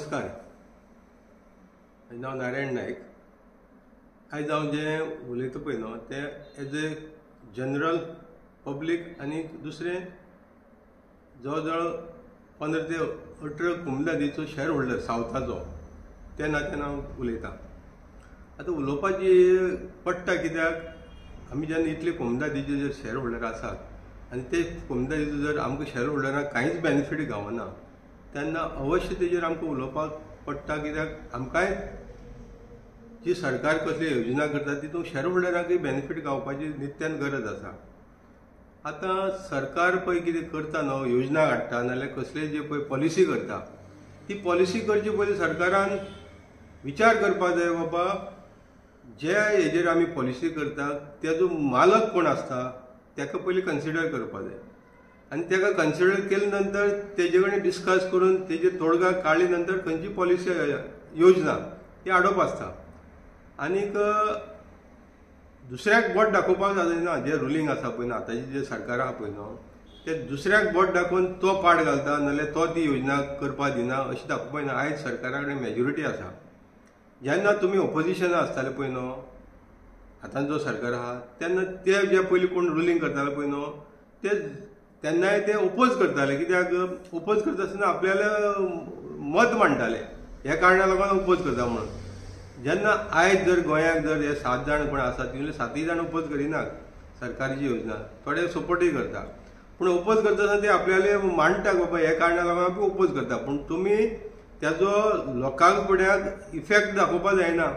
नमस्कार. नाव नारायण नायक. आयज हांव जें उलयता पळय न्हू तें एज ए जनरल पब्लीक आनी दुसरें जवळ जवळ 15 ते 18 कुमदादीचो शेअर होल्डर सावथाचो त्या नात्यान हांव उलयतां. आतां उलोवपाची पडटा कित्याक आमी जेन्ना इतले कुमदादीचे जर शेअर होल्डर आसात आनी ते कुमदादीचो जर आमकां शेअर होल्डरांक कांयच बेनिफीट गावना तेन्ना अवश्य तेजेर आमकां उलोवपाक पडटा. कित्याक आमकांय जी सरकार कसली योजना करता तितूंत शेअर होल्डरांकय बेनिफीट गावपाची नित्यान गरज आसा. आतां सरकार पळय कितें करता न्हू, योजना हाडटा नाजाल्यार कसले जे पळय पॉलिसी करता ती पॉलिसी करचे पयलीं सरकारान विचार करपाक जाय बाबा जे हेजेर आमी पॉलिसी करता तेजो मालक कोण आसता ताका पयलीं कन्सिडर करपाक जाय आनी ताका कन्सिडर केले नंतर तेजे कडेन डिस्कस करून तेजे तोडगा काडले नंतर खंयची पॉलिसी योजना ती हाडप आसता. आनीक दुसऱ्याक बोट दाखोवपाक जायना. जे रुलींग आसा पळय न्हू आतांचे जे सरकार आहा पळय न्हू ते दुसऱ्याक बोट दाखोवन तो पाड घालता नाजाल्यार तो ती योजना करपाक दिना अशें दाखोवपाक जायना. आयज सरकारा कडेन मेजॉरिटी आसा. जेन्ना तुमी ऑपोजिशना आसताले पळय न्हू आतांचो सरकार आहा तेन्ना ते जे पयलीं कोण रुलींग करताले पळय न्हू ते तेन्नाय ते ओपोज करताले. कित्याक ओपोज करता आसतना आपल्याला मत मांडटाले ह्या कारणाक लागून ओपोज करता म्हणून. जेन्ना आयज जर गोंयांत जर हे 7 जाण कोण आसात तितूंतले 7 जाण ओपोज करिनात सरकाराची योजना, थोडे सपोर्टूय करता. पूण ओपोज करता आसतना ते आपल्याले मांडटा बाबा हे कारणाक लागून आमी ओपोज करता. पूण तुमी त्याचो लोकांक फुड्याक इफेक्ट दाखोवपाक जायना.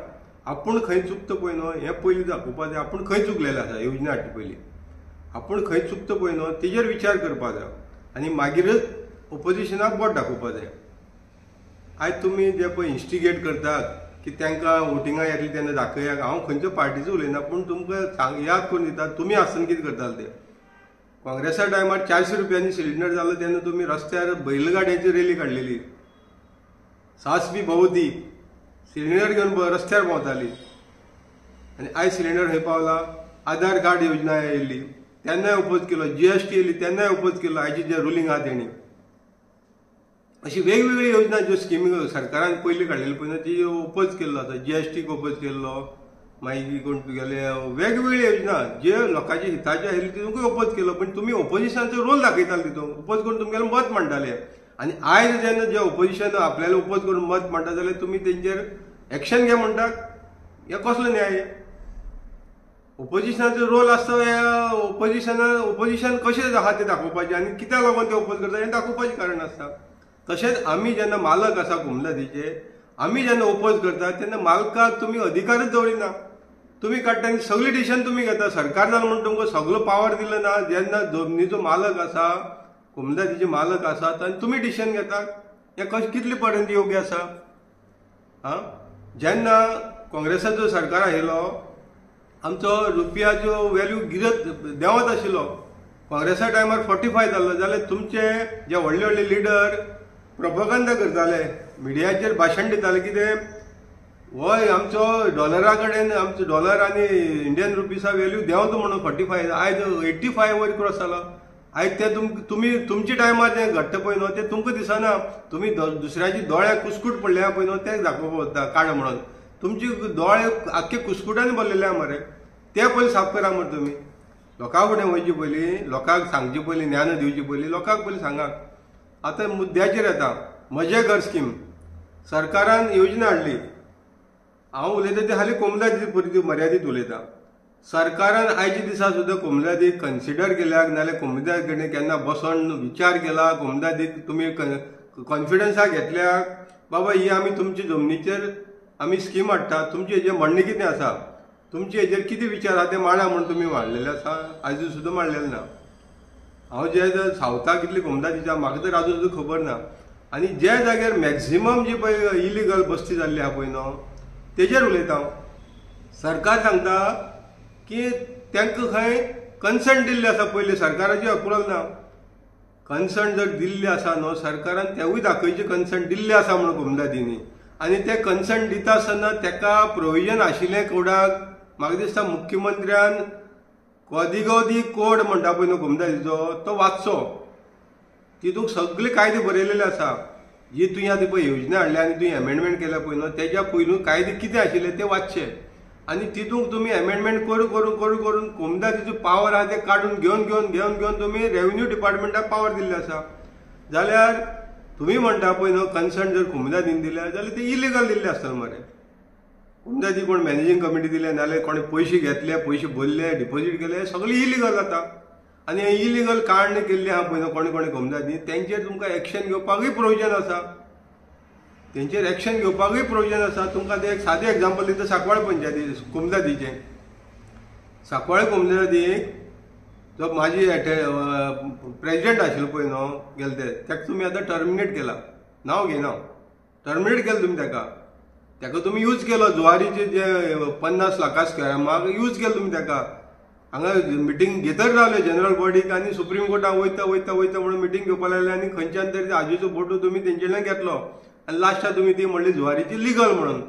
आपूण खंय चुकता पळय न्हू हें पयलीं दाखोवपाक जाय. आपूण खंय चुकलेले आसा योजना हाडटा पयलीं आपूण खंय चुकता पळय न्हू तेजेर विचार करपाक जाय आनी मागीरच ओपोजिशनाक बोट दाखोवपाक जाय. आयज तुमी जे पळय इन्स्टिगेट करतात की तांकां वोटिंगां येतली तेन्ना दाखयात. हांव खंयच्या पार्टीचो उलयना पूण तुमकां याद करून दिता तुमी आसतना कितें करताले ते. काँग्रेसा टायमार 400 रुपयांनी सिलिंडर जालो तेन्ना तुमी रस्त्यार बैलगाड्याची रॅली काडलेली. सासबी भोंवती सिलिंडर घेवन रस्त्यार भोंवताली. आनी आयज सिलिंडर खंय पावला. आधार कार्ड योजना येयल्ली तेन्नाय ओपोज केलो. GST येयली तेन्नाय ओपोज केलो. आयची जे रुलींग आहा तेणी अशी वेगवेगळी योजना ज्यो स्किमी सरकारान पयलीं काडलेली पळय ती ओपोज केल्लो आसा. GSTक ओपोज केल्लो. मागीर कोण तुगेले वेगवेगळी योजना जे लोकांच्या हिताच्या आयिल्ली तितूंकूय ओपोज केलो. पूण तुमी ओपोजिशनाचो रोल दाखयताले तितून ओपोज करून तुमगेलें मत मांडटाले. आनी आयज जेन्ना जे ओपोजिशन आपल्याला ओपोज करून मत मांडटा जाल्यार तुमी तेंचेर एक्शन घे म्हणटात. हे कसलो न्याय. ओपोजिशनाचो रोल आसता ओपोजिशन कशें आहा तें दाखोवपाचें आनी कित्याक लागून ते ओपोज करता हें दाखोवपाचें कारण आसता. तशेंच आमी जेन्ना मालक आसा कुमदादीचे आमी जेन्ना ओपोज करता तेन्ना मालकाक तुमी अधिकारच दवरिना. तुमी काडटा आनी सगळी डिसिशन तुमी घेता. सरकार जालो म्हणून तुमकां सगळो पावर दिलो ना. जेन्ना जमनीचो मालक आसा कुमदादीचे मालक आसात आनी तुमी डिसिशन घेतात हें कशें कितले पर्यंत योग्य आसा. जेन्ना काँग्रेसाचो सरकार आयलो आमचो रुपयाचो वॅल्यू गिरत देंवत आशिल्लो. काँग्रेसा टायमार 45 जाल्लो जाल्यार तुमचे जे व्हडले व्हडले लिडर प्रोपगंडा करताले मिडियाचेर भाशण दिताले कितें वय आमचो डॉलरा कडेन आमचो डॉलर आनी इंडियन रुपीसा वॅल्यू देंवता म्हणून 45 आयज 85 वयर क्रॉस जालो. आयज ते तुमी तुमच्या टायमार जें घडटा पळय न्हू तें तुमकां दिसना. तुमी दुसऱ्याची दोळ्याक कुस्कूट पडल्या पळय न्हू तें दाखोवपाक वता काड म्हणून. तुमचे दोळे आख्खे कुस्कुटांनी भरलेले आहा मरे. ते पयलीं साफ करा मरे तुमी. लोकां फुडें वयचे पयलीं लोकांक सांगचे पयलीं ज्ञान दिवचे पयलीं लोकांक पयलीं सांगात. आतां मुद्द्याचेर येता म्हजे घर स्कीम सरकारान योजना हाडली. हांव उलयता ती हालीं कुमदादी पुरती मर्यादीत उलयता. सरकारान आयच्या दिसा सुद्दां कुमदादीक कन्सिडर केल्याक नाजाल्यार कुमदादी कडेन केन्ना बसोन विचार केला. कुमदादीक तुमी कॉन्फिडन्साक घेतल्याक बाबा ही आमी तुमच्या जमनीचेर आमी स्कीम हाडटा. तुमचें हेजेर म्हणणें कितें आसा तुमचे हेजेर कितें विचार आहा ते मांडा म्हणून तुमी मांडलेले आसा. आजून सुद्दां मांडलेलें ना. हांव जे सावथाक कितले कुमदादीचे म्हाका तर आजून सुद्दां खबर ना. आनी जे जाग्यार मॅक्झिमम जी पळय इलिगल बस्ती जाल्ली आहा पळय न्हू तेजेर उलयता हांव. सरकार सांगता की तांकां खंय कन्सर्ट दिल्ले आसा. पयलीं सरकाराची अप्रुवल ना. कन्सर्ट जर दिल्ले आसा न्हू सरकारान तेवूय दाखयचे कन्सर्ट दिल्ले आसा म्हणून कुमदादींनी. आनी ते कन्सर्ट दिता आसतना ताका प्रोविजन आशिल्लें कोडाक म्हाका दिसता मुख्यमंत्र्यान कोदिगोदी कोड म्हणटा पळय न्हू कुमदादीचो तो वाचचो. तितूंत सगळे कायदे बरयलेले आसा. जी तुवें आतां पळय योजना हाडल्या आनी तुवें एमेंडमेंट केल्या पळय न्हू तेज्या पयलू कायदे कितें आशिल्ले ते वाचचे आनी तितूंक तुमी एमेंडमेंट करून कोमदादीचो पावर आहा ते काडून घेवन तुमी रेव्हेन्यू डिपार्टमेंटाक पावर दिल्ले आसा जाल्यार तुम्ही म्हणटा पळय न्हू कन्सर्न जर कोमदादीन दिल्या जाल्यार ते इलिगल दिल्ले आसतले मरे कोमदादी कोण मॅनेजींग कमिटी दिले नाल्यार कोणी पयशे घेतले पयशे भरले डिपॉझिट केले सगळे इलिगल जाता आनी हे इलिगल कांड केल्ले आहा पळय न्हू कोणी कोमदादी तेंचेर तुमकां एक्शन घेवपाकूय प्रोविजन आसा तेंचेर एक्शन घेवपाकूय प्रोविजन आसा तुमकां ते एक सादें एग्जांपल दिता सांकवाळ पंचायती कोमदादीचें सांकवाळ कोमदादीक जो माझी प्रेसिडेंट आशिल्लो पळय न्हू गेले तेका तुमी आतां टर्मिनेट केला नांव घेना टर्मिनेट केलें तुमी तेका तुमी यूज केलो जुवारीचे जे 50 लाखा स्कॅमाक यूज केलो तुमी तेका हांगा मिटींग घेतर रावले जनरल बॉडीक आनी सुप्रीम कोर्टाक वयता म्हणून मिटींग घेवपाक लागले आनी खंयच्यान तरी आजीचो फोटो तुमी तेंच्यान घेतलो आनी लास्टाक तुमी ती म्हणली जुवारीची लिगल म्हणून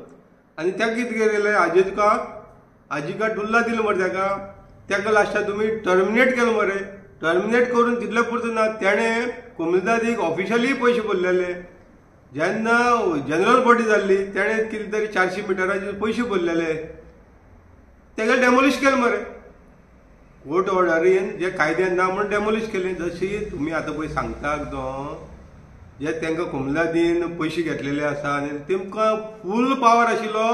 आनी तेका कितें केलें आजीका डुल्ला दिलो मरे तेका लास्टाक तुमी टर्मिनेट केलो मरे टर्मिनेट करून तितले पुरतो ना तेणें कोमदादीक ऑफिशियली पयशे भरलेले जेन्ना जनरल बॉडी जाल्ली तेणें कितें तरी 400 मिटराचे पयशे भरलेले तेका डेमोलिश केलें मरे कोर्ट ऑर्डरीन जे कायद्यान ना म्हणून डेमोलिश केलें जशी तुमी आतां पळय सांगतात न्हू जे तांकां कोमदादीन पयशे घेतलेले आसा आनी तेमकां फूल पावर आशिल्लो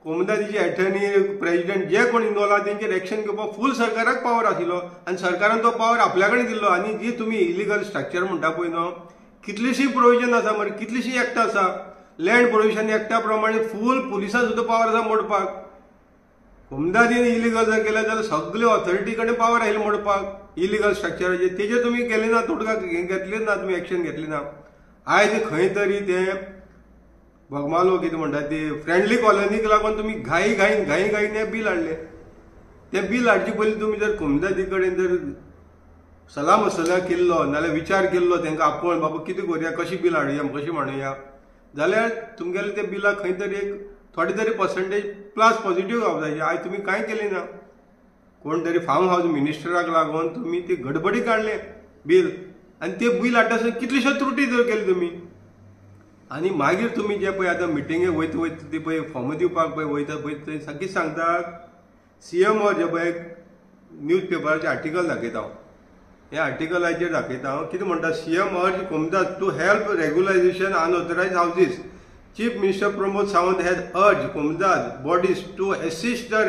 कोमदादीचे एटर्नी प्रेसिडेंट जे कोण इन्वॉल्व आहा तेंचेर एक्शन घेवपाक फूल सरकाराक पावर आशिल्लो आनी सरकारान तो पावर आपल्या कडेन दिल्लो आनी जी तुमी इलिगल स्ट्रक्चर म्हणटा पळय न्हू कितलीशी प्रोविजन आसा मरे कितलीशी एक्टां आसा लँड प्रोविजन एक्टा प्रमाणे फूल पुलिसां सुद्दां पावर आसा मोडपाक कोमदादीन इलिगल जर केलें जाल्यार सगळे ऑथॉरिटी कडेन पावर आयली मोडपाक इलिगल स्ट्रक्चराचे तेजेर तुमी केले ना तोडगा घेतली ना तुमी एक्शन घेतली ना आयज खंय तरी ते बोगमालो कितें म्हणटा ती फ्रेंडली कॉलनीक लागून तुमी घाई हे बील हाडले ते बील हाडचे पयलीं तुमी जर कोमदादी कडेन जर सला मसला केल्लो नाल्यार विचार केल्लो तांकां आपोवन बाबा कितें करुया कशी बील हाडुया कशी म्हणुया जाल्यार तुमगेले ते बिलाक खंय तरी एक थोडे तरी पर्संटेज प्लस पॉझिटिव्ह जावपाक जाय आयज तुमी कांय केलें ना कोण तरी फार्म हावस मिनिस्टराक लागून तुमी ती गडबडी काडले बील आनी ते बील हाडटा कितल्योश्यो त्रुटी जर केल्यो तुमी आनी मागीर तुमी जे पळय आतां मिटिंगेक वयता ती पळय फॉर्म दिवपाक पळय वयता पळय थंय सारकी सांगतात CM जे पळय न्यूज पेपराचें आर्टिकल दाखयता हांव हे आर्टिकलाचेर दाखयता हांव कितें म्हणटा CM अर्ज Comunidade to help regularisation unauthorised houses Chief Minister Pramod Sawant has urged Komdad bodies to assist the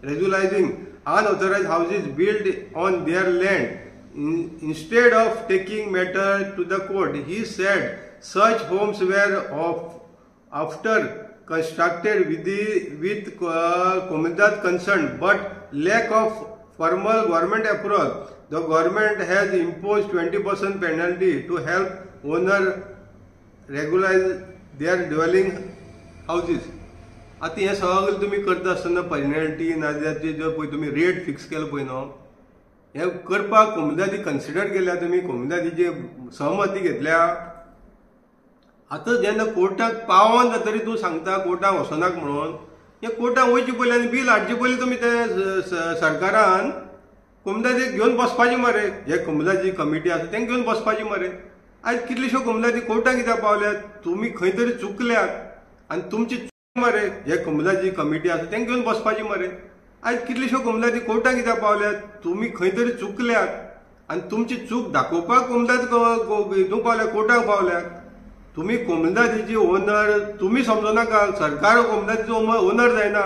regularizing unauthorized houses built on their land. Instead of taking matter to the court, he said such homes were after constructed with Komdad consent, but lack of formal government approval. The government has imposed 20% penalty to help owner regularize their dwelling houses. आता हे सगळें तुमी करता आसतना penalty नाजाल्यार जो पळय तुमी रेट फिक्स केलो पळय न्हू हे करपाक कोमदादी कन्सिडर केल्या तुमी कोमदादीची सहमती घेतल्या आतां जेन्ना कोर्टाक पावोन तरी तूं सांगता कोर्टाक वचनाक म्हणून हे कोर्टाक वयचे पयलीं आनी बील हाडचे पयलीं तुमी ते सरकारान कोमदादीक घेवन बसपाची मरे जे कोमदादी कमिटी आसा तेंका घेवन बसपाची मरे आयज कितल्योश्यो कोमदादी कोर्टाक कित्याक पावल्यात तुमी खंय तरी चुकल्यात आनी तुमची चूक मरे जे कोमदादी कमिटी आसा तेंका घेवन बसपाची मरे आयज कितल्योश्यो कोमदादी कोर्टाक कित्याक पावल्यात तुमी खंय तरी चुकल्यात आनी तुमची चूक दाखोवपाक कोमदादी हितूंक पावल्या कोर्टाक पावल्यात तुमी कोमदादीची ओनर तुमी समजनाका सरकार कोमदादीचो ओनर जायना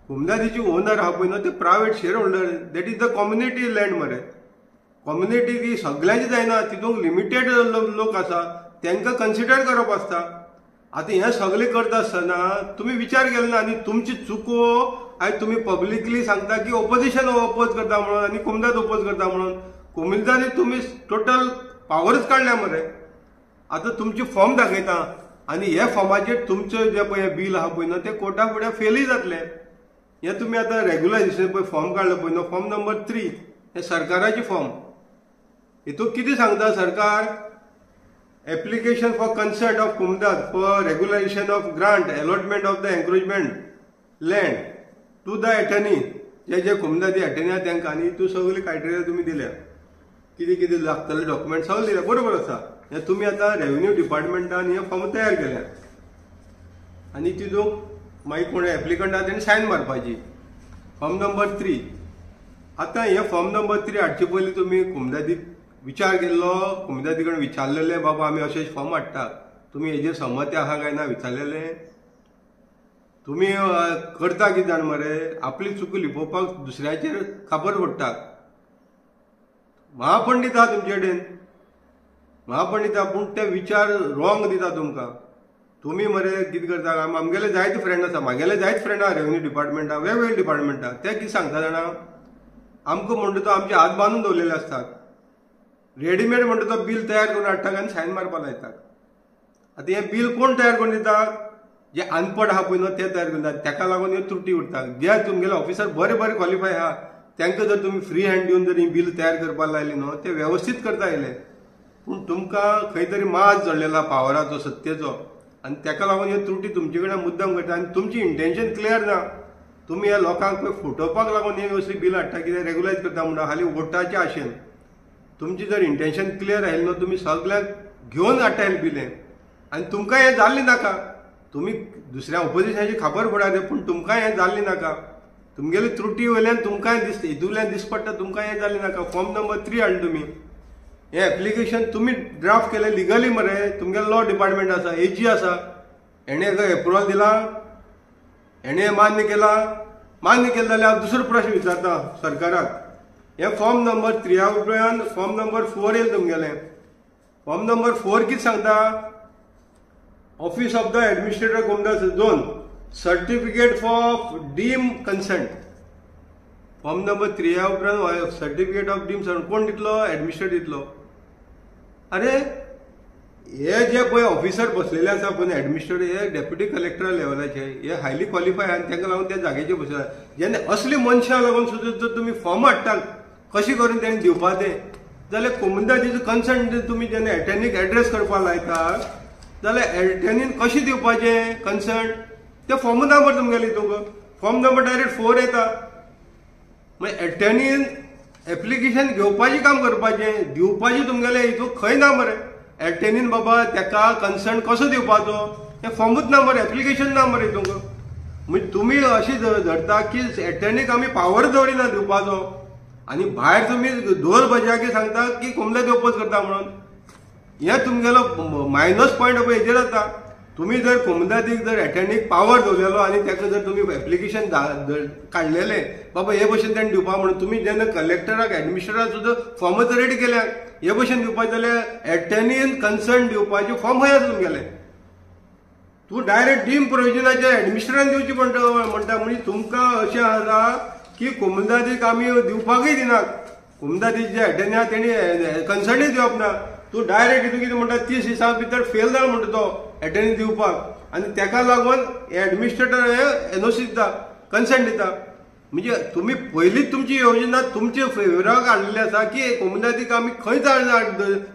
कोमदादीची ओनर आहा पळय न्हू ते private share holder that is the community land मरे कम्युनिटी ती सगळ्यांची जायना तितूंक लिमिटेड लोक आसा तांकां कन्सिडर करप आसता आतां हें सगळें करता आसतना तुमी विचार केलो ना आनी तुमची चुको आयज तुमी पब्लिकली सांगता की ओपोजिशन ओपोज करता म्हणून आनी कोमदाद ओपोज करता म्हणून कोमदादी तुमी टोटल पावरच काडल्या मरे आतां तुमचे फॉर्म दाखयता आनी हे फॉर्माचेर तुमचें जें पळय बील आहा पळय न्हू तें कोर्टा फुडें फेलूय जातलें हें तुमी आतां रेग्युलायझेशन पळय फॉर्म काडलो पळय न्हू फॉर्म नंबर 3 हे सरकाराचे फॉर्म हितूंत कितें सांगता सरकार application for consent of Comunidade for regularisation of grant allotment of the encroachment land to the attorney जे कोमदादी एटर्नी आहा तांकां आनी हितून सगळी क्रायटेरिया तुमी दिल्या कितें कितें लागतले डॉक्युमेंट सगळे दिल्या, बरोबर आसा. हे तुमी आतां रेव्हेन्यू डिपार्टमेंटान हे फॉर्म तयार केल्या आनी तितूंत मागीर कोण एप्लिकंट आहा तेणी सायन मारपाची. Form number 3. आतां हे फॉर्म नंबर 3 हाडचे पयलीं तुमी कुमदादीक विचार केल्लो, कुमदादी कडेन विचारलेलें बाबा आमी अशें फॉर्म हाडटा, तुमी हेजेर संमती आहा काय ना विचारलेलें. तुमी करता कितें जाण मरे, आपली चूक लिपोवपाक दुसऱ्याचेर खापर फोडटा. महापंडीत आहा तुमचे कडेन, महापंडीत आहा, पूण ते विचार रॉंग दिता तुमकां. तुमी मरे कितें करता, आमगेले जायते फ्रेंड आसा, म्हागेले जायते फ्रेंड आहा रेव्हेन्यू डिपार्टमेंटा, वेगवेगळे डिपार्टमेंटा. ते कितें सांगता जाणा, आमकां म्हणटा तो आमचे हात बांदून दवरलेले असतात, रेडीमेड म्हणटा तो बील तयार करून हाडटात आनी सायन मारपाक लायतात. आतां हें बील कोण तयार करून दिता, जे अनपड आहा पळय न्हू ते तयार करून दितात. ताका लागून ह्यो त्रुटी उरतात. जे तुमगेले ऑफिसर बरे बरे क्वॉलिफाय आहा तांकां जर तुमी फ्री हँड दिवन जर ही बील तयार करपाक लायली न्हू, ते वेवस्थीत करता येयले. पूण तुमकां खंय तरी माज जडलेला पावराचो, सत्तेचो, आनी ताका लागून ह्यो त्रुटी तुमचे कडेन मुद्दम करता. आनी तुमची इंटेन्शन क्लियर ना. तुमी ह्या लोकांक पळय फटोवपाक लागून हे असली बील हाडटा, कितें रेग्युलायज करता म्हणटा हाली वोटाच्या आशेन. तुमची जर इंटेन्शन क्लियर आयली न्हू, तुमी सगळ्यांक घेवन हाडटाले बिलें, आनी तुमकां हें जाल्लें नाका. तुमी दुसऱ्या ऑपोजिशनाची खबर पडात, पूण तुमकां हें जाल्लें नाका. तुमगेले त्रुटी वयल्यान तुमकांय हितूंतल्यान दिसपडटा, तुमकां हें जाल्लें नाका. फॉर्म नंबर 3 हाडलें तुमी. हें एप्लिकेशन तुमी ड्राफ्ट केलें लिगली मरे, तुमगेलो लॉ डिपार्टमेंट आसा, एजी आसा, हेणें एप्रुवल दिला, हेणें मान्य केला. मान्य केलें जाल्यार हांव दुसरो प्रश्न विचारता सरकाराक. हें फॉर्म नंबर 3 उपरांत फॉर्म नंबर 4 येयलें तुमगेलें. फॉर्म नंबर 4 कितें सांगता, office of the administrator Comunidade zone certificate for deemed consent. Form number 3 उपरांत सर्टिफिकेट ऑफ डीम कोण दितलो, एडमिनिस्ट्रेटर दितलो. अरे हे जे पळय ऑफिसर बसलेले आसा पळय एडमिनिस्ट्रेटर, हे डेप्युटी कलेक्टर लेवलाचे, हे हायली क्वॉलिफाय आनी ताका लागून त्या जागेचेर बसला. जेन्ना असली मनशां लागून सुद्दां जर तुमी फॉर्म हाडटात, कशें करून तेणी दिवपा तें, जाल्यार कुमदादीचो कन्सर्ट तुमी जेन्ना एटर्नीक एड्रेस करपाक लायतात, जाल्यार एटर्नीन कशें दिवपाचें कन्सर्ट, ते फॉर्म नंबर तुमगेले हितूंक. फॉर्म नंबर डायरेक्ट 4 येता. मागीर एटर्नीन एप्लिकेशन घेवपाचें काम करपाचें, दिवपाचें तुमगेले हितूंक खंय ना मरे. एटर्नीन बाबा ताका कन्सर्ट कसो दिवपाचो, हें फॉर्मूच ना मरे, एप्लिकेशन ना मरे हितूंक. म्हणजे तुमी अशी धरता की एटर्नीक आमी पावर दवरिना दिवपाचो, आनी भायर तुमी ढोल बजाके सांगता की कुमदादी ओपोज करता म्हणून. हें तुमगेलो मायनस पॉयंट पळय हेजेर जाता. तुमी जर कुमदादीक जर एटर्नीक पावर दवरलेलो आनी ताका जर तुमी एप्लिकेशन काडलेलें बाबा हे भशेन तेणें दिवपा म्हणून, तुमी जेन्ना कलेक्टराक एडमिनिस्ट्रेटराक सुद्दां फॉर्मच रेडी केल्यात हे भशेन दिवपाचें, जाल्यार एटर्नीन कन्सर्न दिवपाचें फॉर्म खंय आसा तुमगेलें. तूं डायरेक्ट डीम प्रोविजनाच्या एडमिनिस्ट्रेटरान दिवची म्हणटा. म्हणजे तुमकां अशें आसा की कुमदादीक आमी दिवपाकूय दिनात, कुमदादीक जे एटर्नी आहा तेणी कन्सर्नूय दिवप ना. तूं डायरेक्ट हितून कितें म्हणटा 30 दिसां भितर फेल जाला म्हणटा तो एटर्नी दिवपाक, आनी ताका लागून एडमिनिस्ट्रेटर हे एनओसी दिता, कन्सर्ट दिता. म्हणजे तुमी पयलींच तुमची योजना तुमचे फेवराक हाडलेली आसा की कुमदादीक आमी खंयच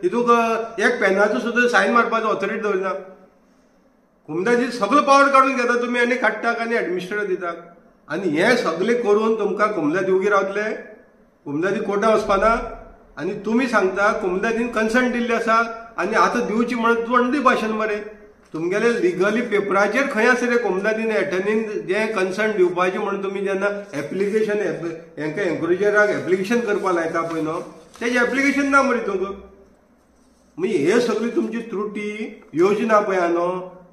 हितूंक एक पेनाचो सुद्दां सायन मारपाचो ऑथॉरिटी दवरिना. कुमदादी सगळो पावर काडून घेता तुमी आनी काडटात आनी एडमिनिस्ट्रेटर दितात. आनी हें सगळें करून तुमकां कुमदादी उगी रावतले, कुमदादी कोर्टां वचपाना. आनी तुमी सांगता कुमदादीन कन्सर्ट दिल्ले आसा आनी आतां दिवची म्हणून थंडी भाशेन मरे. तुमगेले लिगली पेपराचेर खंय आसा रे कुमदादीन एटर्नीन जे कन्सर्ट दिवपाचें म्हणून तुमी जेन्ना एप्लिकेशन हेंकां एन्करेजराक एप्लिकेशन करपाक लायता पळय न्हू, तेजें एप्लिकेशन ना मरे तुमकां. म्हणजे हे सगळी तुमची त्रुटी योजना पळय न्हू,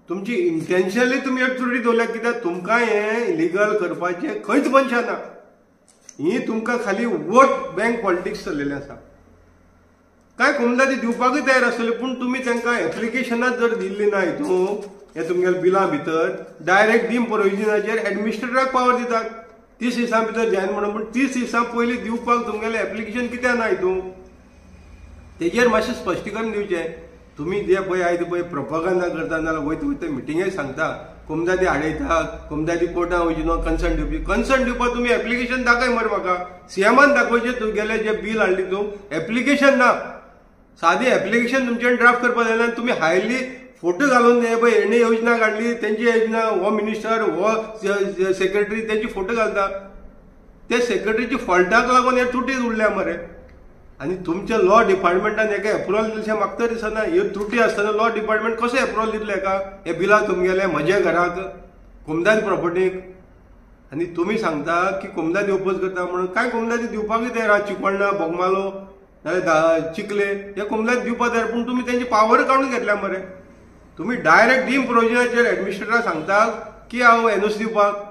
तुमची इंटेन्शनली तुमी ह्यो त्रुटी दवरल्यात, कित्याक तुमकां हें लिगल करपाचें खंयच मनशां ना. ही तुमकां खाली वोट बँक पॉलिटिक्स चल्लेलें आसा. काय कुमदादी दिवपाकूय तयार आसतले, पूण तुमी तांकां एप्लिकेशनां जर दिल्ली ना हितून हे तुमगेल्या बिलां भितर, डायरेक्ट डीम प्रोविजनाचेर एडमिनिस्ट्रेटराक पावर दितात 30 दिसां भितर जायन म्हणून. पूण 30 दिसां पयलीं दिवपाक तुमगेलें एप्लिकेशन कित्याक ना हितून, तेजेर मातशें स्पश्टीकरण दिवचें. तुमी जे पळय आयज पळय प्रोपागंडा करता नाल्यार वयता वयता मिटिंगेक सांगता कुमदादी आडयता, कुमदादी कोर्टां वयची न्हू कन्सर्ट दिवपी. कन्सर्ट दिवपाक तुमी एप्लिकेशन दाखय मरे म्हाका. सीएमान दाखोवचें तुगेलें जें बील हाडली तूं, एप्लिकेशन ना. सादी एप्लिकेशन तुमच्यान ड्राफ्ट करपाक जायना. तुमी हायली फोटो घालून हे पळय हेणे योजना काडली, तेंची योजना हो मिनिस्टर हो सेक्रेटरी तेंची फोटो घालता. ते सेक्रेटरीच्या फॉल्टाक लागून हे त्रुटी उरल्या मरे. आणि तुमच्या लॉ डिपार्टमेंटान एका अप्रुवल दिवशे मागता दिसना. ह्यो त्रुटी असताना लॉ डिपार्टमेंट कसो अप्रुवल दितले एका हे बिलाक तुमगेले म्हज्या घराक कोमदादी प्रॉपर्टीक. आणि तुम्ही सांगता की कोमदादी ओपोज करता म्हणून. काय कोमदादी दिवपाकूय तयार आहात. चिकोणा बोगमालो नाल्यार चिखले हे कोमदादी दिवपाक तयार. पूण तुमी तेंची पावर काडून घेतल्या मरे. तुम्ही डायरेक्ट डीम प्रोविजनाचेर एडमिनिस्ट्रेटराक सांगता की हांव एनओसी दिवपाक.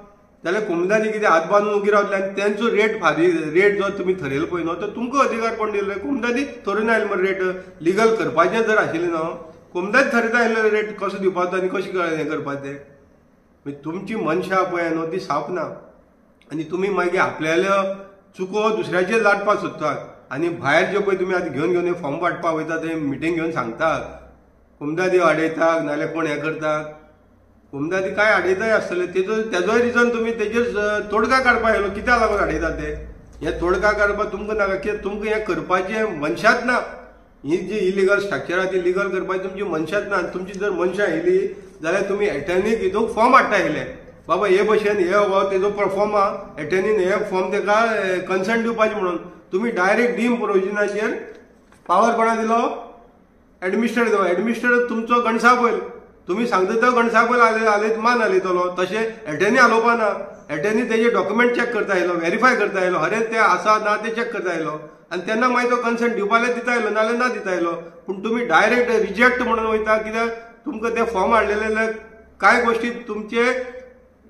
जाल्यार कोमदादी कितें हात बांदून उगी रावतले आनी तेंचो रेट जो तुमी थरयलो पळय न्हू तो तुमकां अधिकार कोण दिले. कोमदादी थरोवन आयले मरे रेट. लिगल करपाचें जर आशिल्लें न्हू कोमदादी थरयता आयले रेट कसो दिवपाचो आनी कशें हें करपाचें. तुमची मनशा पळय न्हू ती साप ना. आनी तुमी मागीर आपल्याल्यो चुको दुसऱ्याचेर लादपाक सोदतात. आनी भायर जे पळय तुमी आतां घेवन फॉर्म वांटपाक वयता थंय मिटींग घेवन सांगतात कोमदादी आडयतात नाल्यार कोण हें करतात. कोमदादी काय आडयताय आसतले तेजोय रिजन तुमी तेजेर तोडगा काडपाक येयलो. कित्याक लागून आडयतात ते हे तोडगा काडपाक तुमकां नाका. कित्याक तुमकां हें करपाचें मनशाच ना. ही जी इलिगल स्ट्रक्चर आहा ती लिगल करपाची तुमची मनशाच ना. आनी तुमची जर मनशां येयली जाल्यार तुमी एटर्नीक हितूंक फॉर्म हाडटा येयले बाबा हे भशेन हे हो तेजो फॉर्म आहा एटर्नीन हे फॉर्म तेका कन्सर्न दिवपाचें म्हणून. तुमी डायरेक्ट डीम प्रोविजनाचेर पावर कोणा दिलो एडमिनिस्ट्रेटर दिलो. एडमिनिस्ट्रेटर तुमचो गणसापयल. तुम्ही सांगता तो गणसापयल आलयत मान आलयतलो. तशें एटर्नी आलोवपा ना. एटर्नी तेजे डॉक्युमेंट चॅक करता येयलो व्हेरीफाय करता येयलो हरे ते आसा ना ते चॅक करता येयलो आनी तेन्ना मागीर तो कन्सर्न दिवपाले दिता येयलो नाल्यार ना दिता येयलो. पूण तुमी डायरेक्ट रिजेक्ट म्हणून वयता कित्याक तुमकां ते फॉर्म हाडलेले कांय गोश्टी तुमचे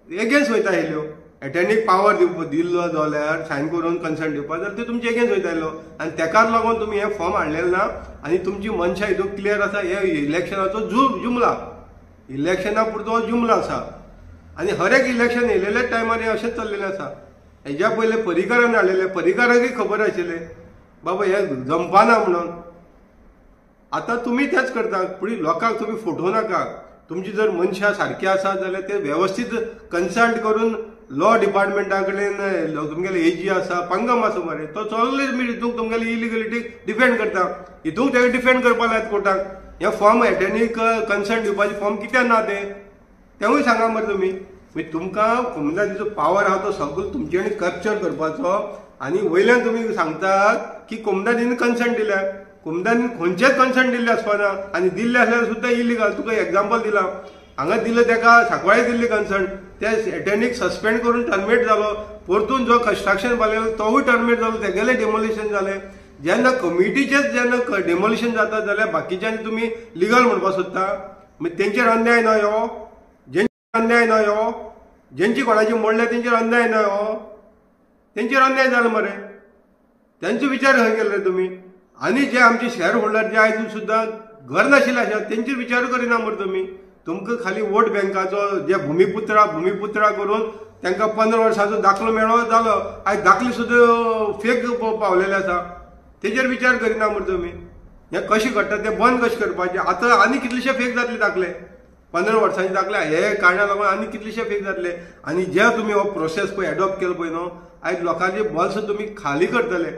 एगेन्स्ट वयता येयल्यो. एटर्नीक पावर दिल्लो जाल्यार सायन करून कन्सर्न दिवपाक जाल्यार ते तुमचे एगेन्स्ट वयता येयलो. आनी तेकाच लागून तुमी हे फॉर्म हाडलेले ना. आनी तुमची मनशा हितून क्लियर आसा हे इलेक्शनाचो जुमला. इलेक्शना पुरतो जुमला आसा. आनी हर एक इलेक्शन येयलेल्याच टायमार हें अशेंच चल्लेलें आसा. हेज्या पयलें पर्रीकारान हाडलेलें पर्रीकाराकय खबर आशिल्लें बाबा हें जमपाना म्हणून. आतां तुमी तेंच करता. पुढे लोकांक तुमी फोटो नाका. तुमची जर मनशां सारकी आसा जाल्यार ते वेवस्थीत कन्सल्ट करून लॉ डिपार्टमेंटा कडेन तुमगेले एजी आसा पंगम आसा मरे तो सगळे हितूंक तुमगेली इलिगलिटी डिफेंड करता. हितूंक तेका डिफेंड करपाक लायत कोर्टाक. हे फॉर्म एटर्नीक कन्सर्न दिवपाचे फॉर्म कित्याक ना तेवूय सांगा मरे तुमी. तुमकां कोमदादीचो पावर आहा तो सगळो तुमचे कडेन कॅप्चर करपाचो. आनी वयल्यान तुमी सांगतात की कोमदादीन कन्सर्न दिल्या. कोमदादीन खंयचेच कन्सर्न दिल्ले आसपाना. आनी दिल्ले आसल्यार सुद्दां इलिगल. तुका एक्झाम्पल दिला हांगा दिल्लो तेका सांकवाळे दिल्ली कन्सर्न ते एटर्नीक सस्पेंड करून टर्मिनेट जालो. परतून जो कन्स्ट्रक्शन बांदलेलो तोवूय टर्मिनेट जालो. तेगेले डेमोलिशन जालें. जेन्ना कमिटीचेच जेन्ना डेमोलिशन जाता जाल्यार बाकीच्यांनी तुमी लिगल म्हणपाक सोदता. मागीर तेंचेर अन्याय न्हय हो. जेंचेर अन्याय न्हय हो. जेंची कोणाची मोडल्या तेंचेर अन्याय न्हय हो. तेंचेर अन्याय जालो मरे. तेंचो विचार खंय केलो रे तुमी. आनी जे आमचे शेअर होल्डर जे आयज सुद्दां घर नाशिल्ले आसा तेंचेर विचार करिना मरे तुमी. तुमकां खाली वोट बँकाचो जे भुमिपुत्रा करून तांकां 15 वर्सांचो दाखलो मेळ्ळो जालो. आयज दाखले सुद्दां फेक पावलेले आसा. तेजेर विचार करिना मरे तुमी. हें कशें करता तें बंद कशें करपाचें. आतां आनी कितलेशे फेक जातले दाखले 15 वर्सांचे दाखले हे कारणाक लागून आनी कितलेशे फेक जातले. आनी जे तुमी हो प्रोसेस पळय एडॉप्ट केलो पळय न्हू आयज लोकांचे बॉल्स तुमी खाली करतले.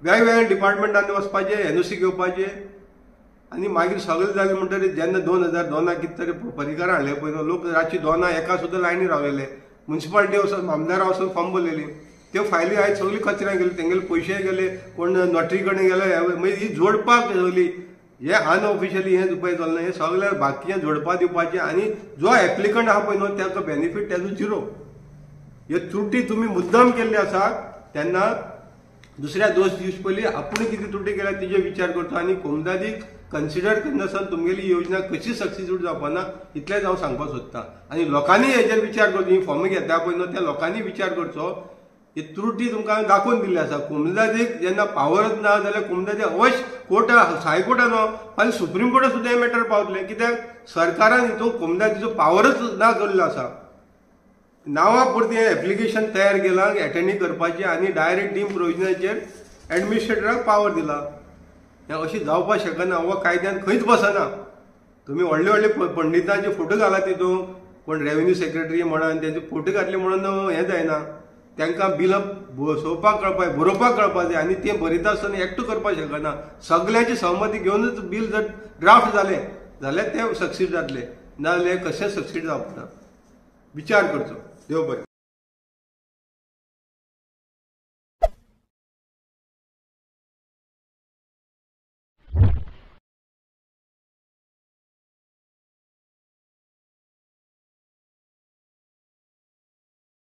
वेगवेगळ्या डिपार्टमेंटांनी वचपाचें एनओसी घेवपाचें आनी मागीर सगळें जालें म्हणटकीर जेन्ना 2002 कितें तरी पर्रीकार हाडले पळय न्हू लोक रातची 2 एका सुद्दां लायनी रावलेले. म्युन्सिपालिटी वचून आमदारा वचून फॉर्म भरलेली. त्यो फायली आयज सगळी कचऱ्यान गेली. तेंगेले पयशे गेले कोण नोटरी कडेन गेले. मागीर ही जोडपाक सगळी हे अनऑफिशियली हें पळय चलना. हें सगळें बाकीचें जोडपा दिवपाचें आनी जो एप्लिकंट आहा पळय न्हू ताका बेनिफीट तेजो झिरो. ह्यो त्रुटी तुमी मुद्दाम केल्ली आसा. तेन्ना दुसऱ्या दोश दीस पयलीं आपूण कितें त्रुटी केल्या तेजे विचार करचो आनी कोमदादीक कन्सिडर करनासतना तुमगेली योजना कशी सक्सेसफूल जावपाना इतलेंच हांव सांगपाक सोदतां. आनी लोकांनी हेजेर विचार करचो. ही फॉर्म घेता पळय न्हू त्या लोकांनी विचार करचो. ही त्रुटी तुमकां दाखोवन दिल्ली आसा. कोमदादीक जेन्ना पावरच ना जाल्यार कोमदादी अवश्य कोर्टान हायकोर्टान फाल्यां सुप्रीम कोर्टान सुद्दां हें मॅटर पावतलें. कित्याक सरकारान हितून कोमदादीचो पावरच ना केल्लो आसा. नांवा पुरती हें एप्लिकेशन तयार केलां एटर्नी करपाचें आनी डायरेक्ट डीम प्रोविजनाचेर एडमिनिस्ट्रेटराक पावर दिला. हें अशें जावपाक शकना. हो कायद्यान खंयच बसना. तुमी व्हडले व्हडले पंडितांचे फोटो घालात तितून कोण रेव्हेन्यू सेक्रेटरी म्हणून तेंचे फोटो घातले म्हणून हें जायना. तांकां बिलां बसोवपाक कळपाक बरोवपाक कळपाक जाय आनी तें बरयता आसतना एकटो करपाक शकना. सगळ्यांची सहमती घेवनूच बील जर ड्राफ्ट जालें जाल्यार तें सक्सीड जातलें. नाजाल्यार कशें सक्सीड जावपाना. विचार करचो. देव बरें.